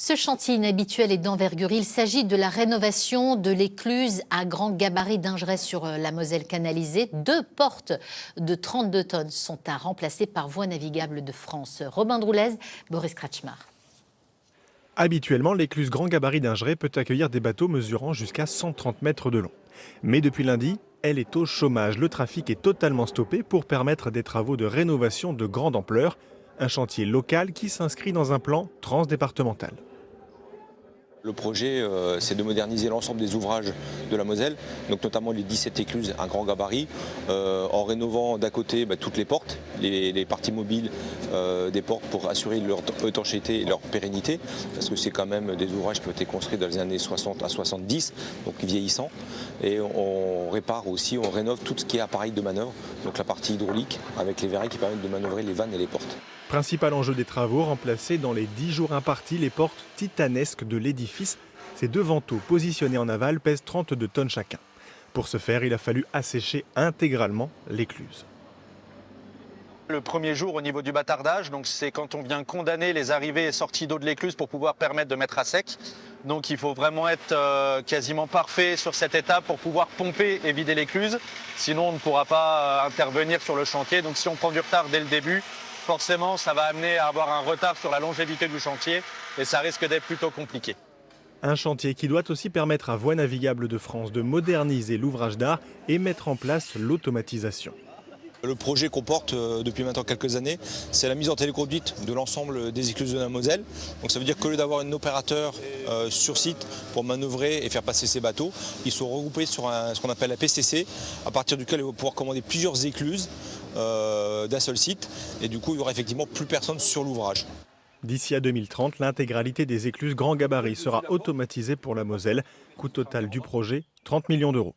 Ce chantier inhabituel et d'envergure, il s'agit de la rénovation de l'écluse à grand gabarit d'Ingeray sur la Moselle canalisée. 2 portes de 32 tonnes sont à remplacer par Voies navigables de France. Robin Droulez, Boris Kratchmar. Habituellement, l'écluse grand gabarit d'Ingeray peut accueillir des bateaux mesurant jusqu'à 130 mètres de long. Mais depuis lundi, elle est au chômage. Le trafic est totalement stoppé pour permettre des travaux de rénovation de grande ampleur. Un chantier local qui s'inscrit dans un plan transdépartemental. Le projet, c'est de moderniser l'ensemble des ouvrages de la Moselle, donc notamment les 17 écluses, un grand gabarit, en rénovant d'un côté toutes les portes, les parties mobiles des portes pour assurer leur étanchéité et leur pérennité, parce que c'est quand même des ouvrages qui ont été construits dans les années 60 à 70, donc vieillissants. Et on répare aussi, on rénove tout ce qui est appareil de manœuvre, donc la partie hydraulique avec les verrets qui permettent de manœuvrer les vannes et les portes. Principal enjeu des travaux, remplacer dans les 10 jours impartis les portes titanesques de l'édifice. Ces 2 vantaux positionnés en aval pèsent 32 tonnes chacun. Pour ce faire, il a fallu assécher intégralement l'écluse. Le premier jour au niveau du bâtardage, donc c'est quand on vient condamner les arrivées et sorties d'eau de l'écluse pour pouvoir permettre de mettre à sec. Donc il faut vraiment être quasiment parfait sur cette étape pour pouvoir pomper et vider l'écluse. Sinon on ne pourra pas intervenir sur le chantier. Donc si on prend du retard dès le début, forcément ça va amener à avoir un retard sur la longévité du chantier et ça risque d'être plutôt compliqué. Un chantier qui doit aussi permettre à Voies navigables de France de moderniser l'ouvrage d'art et mettre en place l'automatisation. Le projet comporte depuis maintenant quelques années, c'est la mise en téléconduite de l'ensemble des écluses de la Moselle. Donc ça veut dire qu'au lieu d'avoir un opérateur sur site pour manœuvrer et faire passer ces bateaux, ils sont regroupés sur ce qu'on appelle la PCC, à partir duquel ils vont pouvoir commander plusieurs écluses d'un seul site. Et du coup, il n'y aura effectivement plus personne sur l'ouvrage. D'ici à 2030, l'intégralité des écluses grand gabarit sera automatisée pour la Moselle. Coût total du projet, 30 millions d'euros.